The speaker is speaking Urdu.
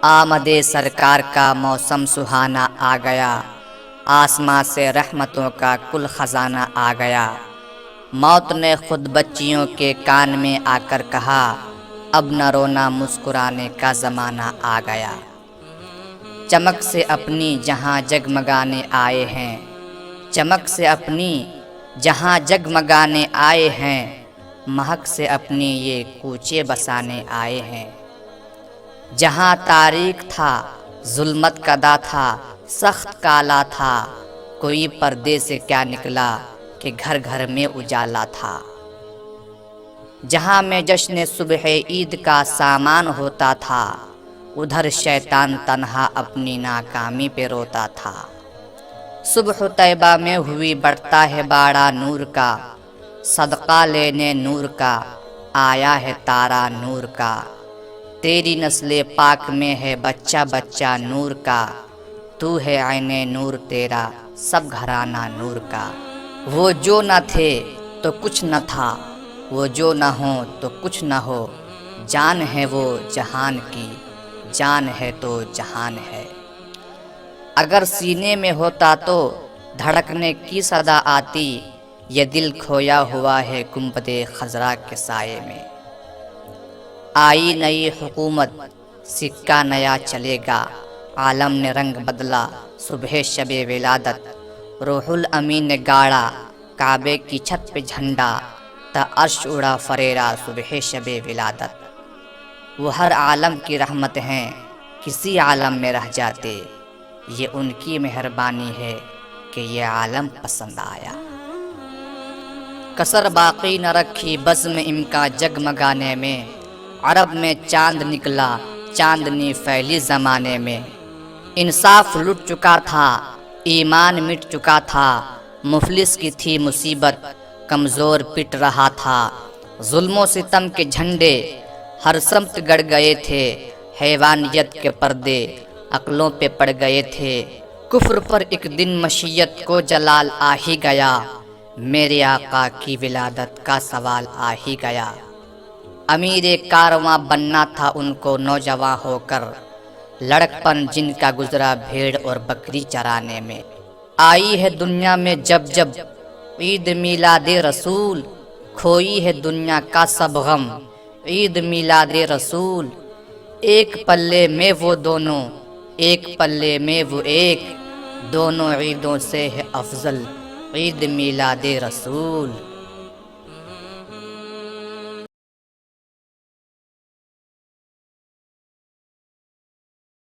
آمد سرکار کا موسم سہانا آ گیا، آسماں سے رحمتوں کا کل خزانہ آ گیا۔ موت نے خود بچیوں کے کان میں آ کر کہا، اب نہ رونا مسکرانے کا زمانہ آ گیا۔ چمک سے اپنی جہاں جگمگانے آئے ہیں، چمک سے اپنی جہاں جگمگانے آئے ہیں، مہک سے اپنی یہ کوچے بسانے آئے ہیں۔ جہاں تاریک تھا ظلمت کدا تھا سخت کالا تھا، کوئی پردے سے کیا نکلا کہ گھر گھر میں اجالا تھا۔ جہاں میں جشن صبح عید کا سامان ہوتا تھا، ادھر شیطان تنہا اپنی ناکامی پہ روتا تھا۔ صبح طیبہ میں ہوئی بڑھتا ہے باڑا نور کا، صدقہ لینے نور کا آیا ہے تارا نور کا۔ تیری نسل پاک میں ہے بچہ بچہ نور کا، تو ہے عین نور تیرا سب گھرانہ نور کا۔ وہ جو نہ تھے تو کچھ نہ تھا، وہ جو نہ ہوں تو کچھ نہ ہو، جان ہے وہ جہان کی، جان ہے تو جہان ہے۔ اگر سینے میں ہوتا تو دھڑکنے کی صدا آتی، یہ دل کھویا ہوا ہے گنبد خضرا کے سائے میں۔ آئی نئی حکومت سکہ نیا چلے گا، عالم نے رنگ بدلا صبح شب ولادت۔ روح الامین نے گاڑا کعبے کی چھت پہ جھنڈا، تا عرش اڑا فریرا صبح شب ولادت۔ وہ ہر عالم کی رحمت ہیں، کسی عالم میں رہ جاتے، یہ ان کی مہربانی ہے کہ یہ عالم پسند آیا۔ کسر باقی نہ رکھی بزم امکا جگمگانے میں، عرب میں چاند نکلا چاندنی پھیلی زمانے میں۔ انصاف لٹ چکا تھا ایمان مٹ چکا تھا، مفلس کی تھی مصیبت کمزور پٹ رہا تھا۔ ظلم و ستم کے جھنڈے ہر سمت گڑ گئے تھے، حیوانیت کے پردے عقلوں پہ پڑ گئے تھے۔ کفر پر ایک دن مشیت کو جلال آ ہی گیا، میرے آقا کی ولادت کا سوال آ ہی گیا۔ امیر کارواں بننا تھا ان کو نوجواں ہو کر، لڑک پن جن کا گزرا بھیڑ اور بکری چرانے میں۔ آئی ہے دنیا میں جب جب عید میلاد رسول، کھوئی ہے دنیا کا سب غم عید میلاد رسول۔ ایک پلے میں وہ دونوں ایک پلے میں وہ ایک، دونوں عیدوں سے ہے افضل عید میلاد رسول۔